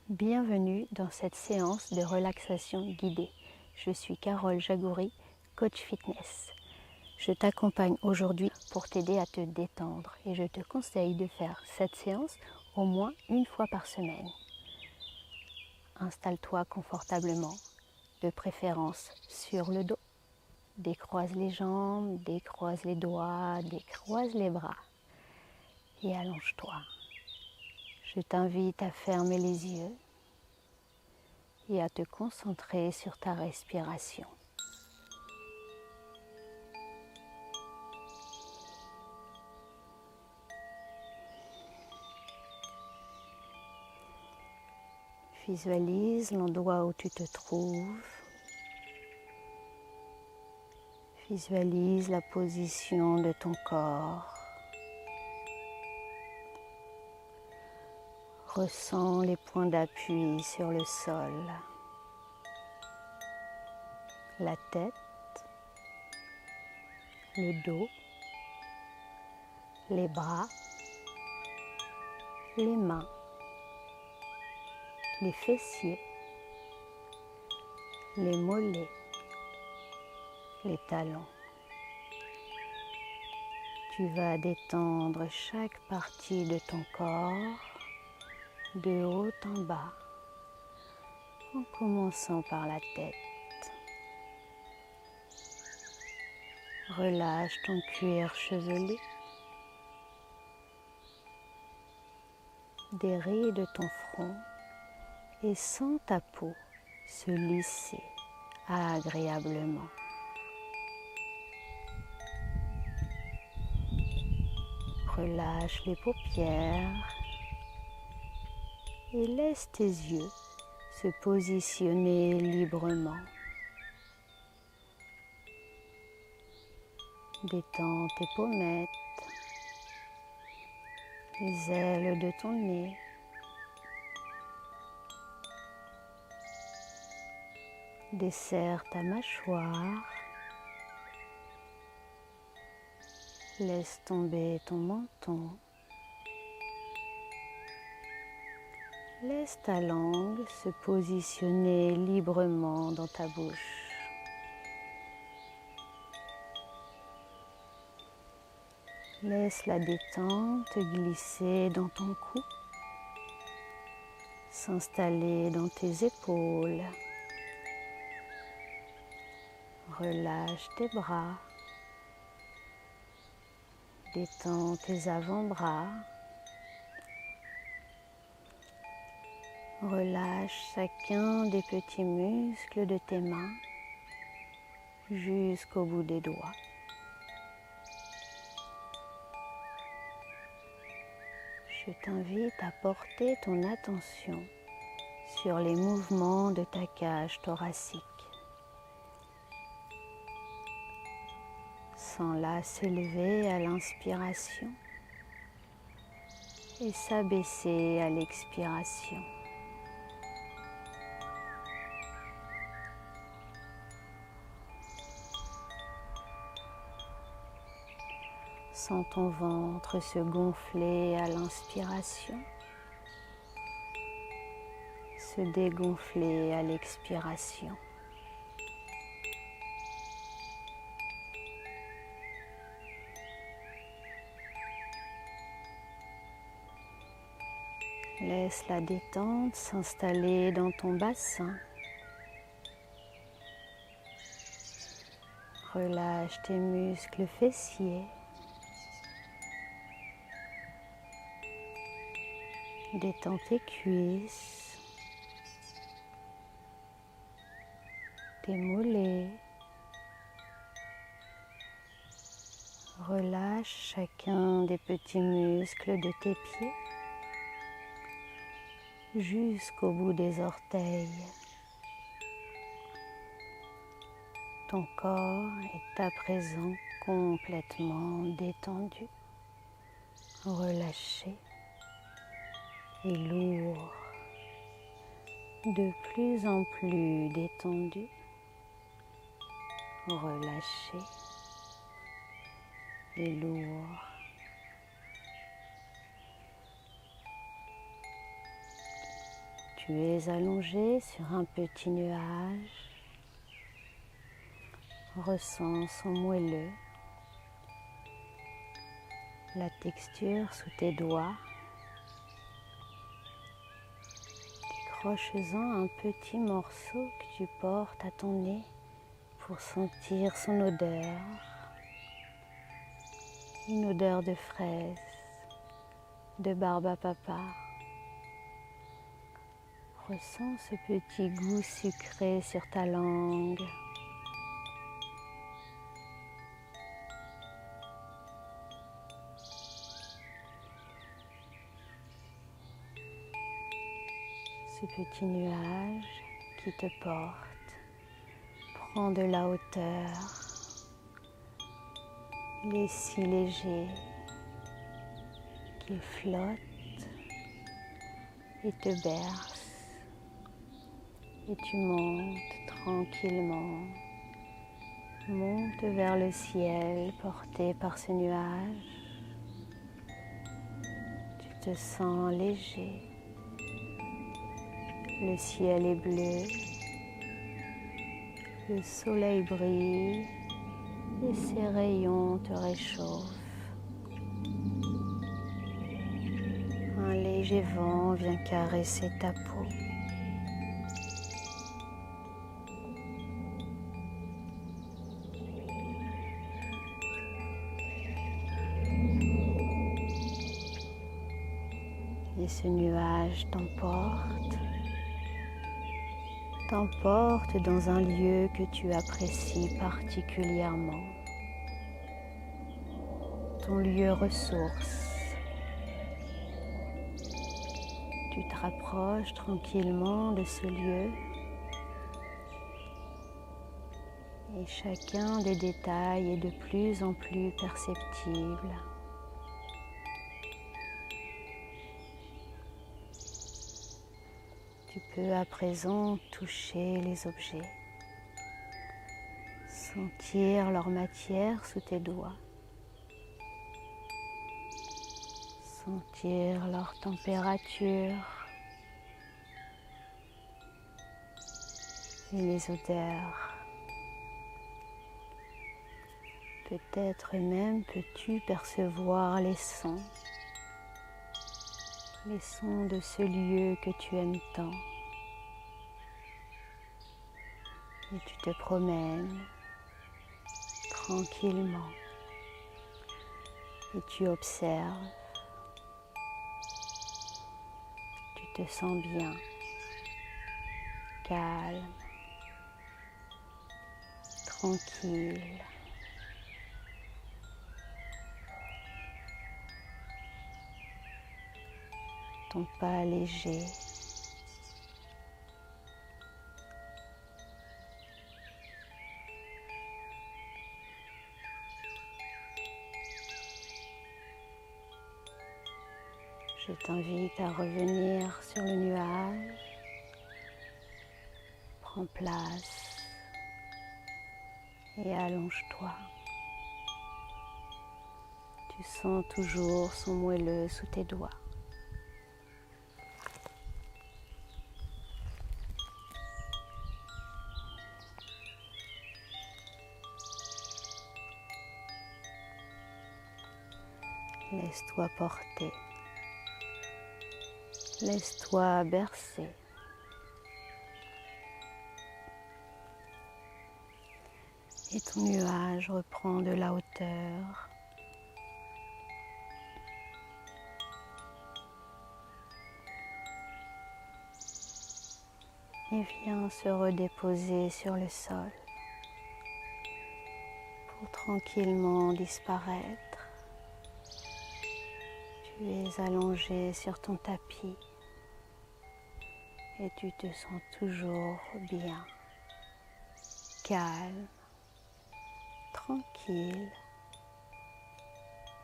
Bienvenue dans cette séance de relaxation guidée. Je suis Carole Jagouri, coach fitness. Je t'accompagne aujourd'hui pour t'aider à te détendre et je te conseille de faire cette séance au moins une fois par semaine. Installe-toi confortablement, de préférence sur le dos. Décroise les jambes, décroise les doigts, décroise les bras et allonge-toi. Je t'invite à fermer les yeux et à te concentrer sur ta respiration. Visualise l'endroit où tu te trouves. Visualise la position de ton corps. Ressens les points d'appui sur le sol. La tête, le dos, les bras, les mains, les fessiers, les mollets, les talons. Tu vas détendre chaque partie de ton corps de haut en bas, en commençant par la tête. Relâche ton cuir chevelu, des rides de ton front et sens ta peau se lisser agréablement. Relâche les paupières et laisse tes yeux se positionner librement. Détends tes pommettes, les ailes de ton nez. Desserre ta mâchoire. Laisse tomber ton menton. Laisse ta langue se positionner librement dans ta bouche. Laisse la détente glisser dans ton cou, s'installer dans tes épaules. Relâche tes bras, détends tes avant-bras. Relâche chacun des petits muscles de tes mains jusqu'au bout des doigts. Je t'invite à porter ton attention sur les mouvements de ta cage thoracique. Sens-la s'élever à l'inspiration et s'abaisser à l'expiration. Sens ton ventre se gonfler à l'inspiration, se dégonfler à l'expiration. Laisse la détente s'installer dans ton bassin. Relâche tes muscles fessiers. Détends tes cuisses, tes mollets. Relâche chacun des petits muscles de tes pieds jusqu'au bout des orteils. Ton corps est à présent complètement détendu, relâché et lourd, de plus en plus détendu, relâché et lourd. Tu es allongé sur un petit nuage. Ressens son moelleux, la texture sous tes doigts. Décroche-en un petit morceau que tu portes à ton nez pour sentir son odeur. Une odeur de fraise, de barbe à papa. Ressens ce petit goût sucré sur ta langue. Ce petit nuage qui te porte prend de la hauteur. Il est si léger qu'il flotte et te berce. Et tu montes tranquillement, monte vers le ciel porté par ce nuage. Tu te sens léger. Le ciel est bleu, le soleil brille et ses rayons te réchauffent. Un léger vent vient caresser ta peau. Et ce nuage t'emporte dans un lieu que tu apprécies particulièrement, ton lieu ressource. Tu te rapproches tranquillement de ce lieu et chacun des détails est de plus en plus perceptible. Tu peux à présent toucher les objets, sentir leur matière sous tes doigts, sentir leur température et les odeurs. Peut-être même peux-tu percevoir les sons de ce lieu que tu aimes tant. Et tu te promènes tranquillement et tu observes. Tu te sens bien, calme, tranquille. Ton pas léger. Je t'invite à revenir sur le nuage. Prends place et allonge-toi. Tu sens toujours son moelleux sous tes doigts. Laisse-toi porter. Laisse-toi bercer. Et ton nuage reprend de la hauteur. Et vient se redéposer sur le sol pour tranquillement disparaître. Tu es allongé sur ton tapis et tu te sens toujours bien, calme, tranquille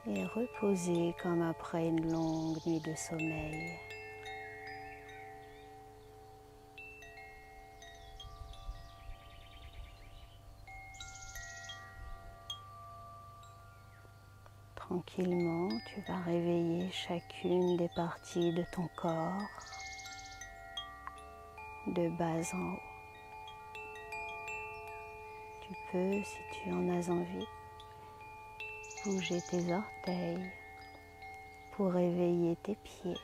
et reposé comme après une longue nuit de sommeil. Tranquillement, tu vas réveiller chacune des parties de ton corps. de bas en haut. Tu peux, si tu en as envie, bouger tes orteils pour réveiller tes pieds.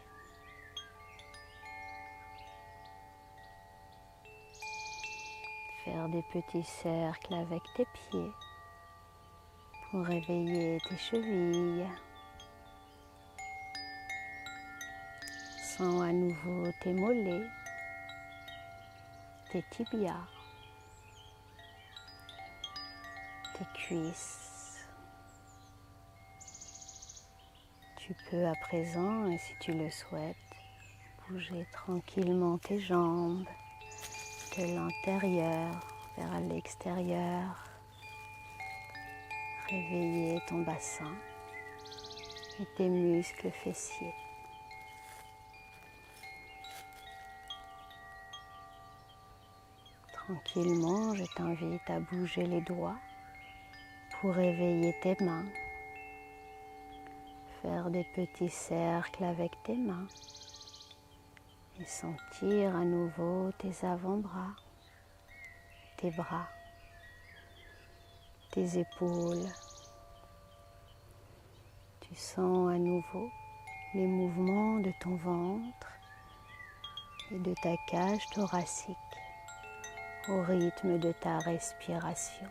Faire des petits cercles avec tes pieds pour réveiller tes chevilles. Sens à nouveau tes mollets, tes tibias, tes cuisses. Tu peux à présent, et si tu le souhaites, bouger tranquillement tes jambes de l'intérieur vers l'extérieur. Réveiller ton bassin et tes muscles fessiers. Tranquillement, je t'invite à bouger les doigts pour réveiller tes mains. Faire des petits cercles avec tes mains et sentir à nouveau tes avant-bras, tes bras, tes épaules. Tu sens à nouveau les mouvements de ton ventre et de ta cage thoracique au rythme de ta respiration.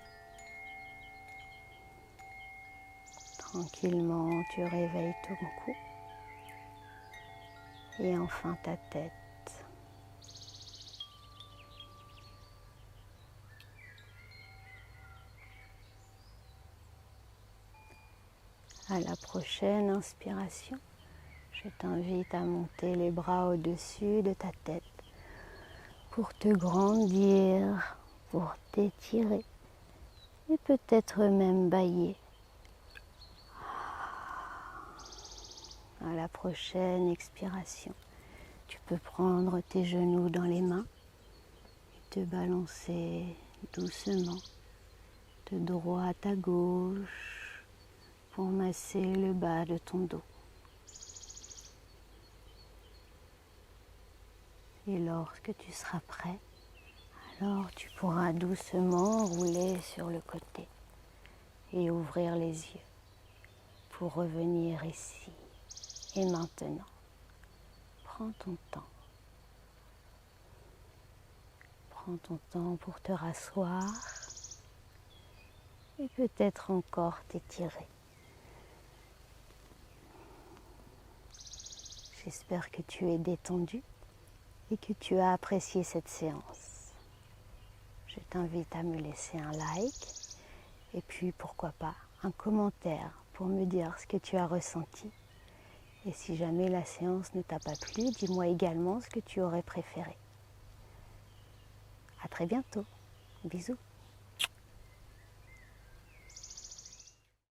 Tranquillement, tu réveilles ton cou et enfin ta tête. À la prochaine inspiration, je t'invite à monter les bras au-dessus de ta tête pour te grandir, pour t'étirer et peut-être même bâiller. À la prochaine expiration, tu peux prendre tes genoux dans les mains et te balancer doucement de droite à gauche pour masser le bas de ton dos. Et lorsque tu seras prêt, alors tu pourras doucement rouler sur le côté et ouvrir les yeux pour revenir ici. Et maintenant, prends ton temps. Prends ton temps pour te rasseoir et peut-être encore t'étirer. J'espère que tu es détendu et que tu as apprécié cette séance. Je t'invite à me laisser un like et puis pourquoi pas un commentaire pour me dire ce que tu as ressenti. Et si jamais la séance ne t'a pas plu, dis-moi également ce que tu aurais préféré. À très bientôt. Bisous.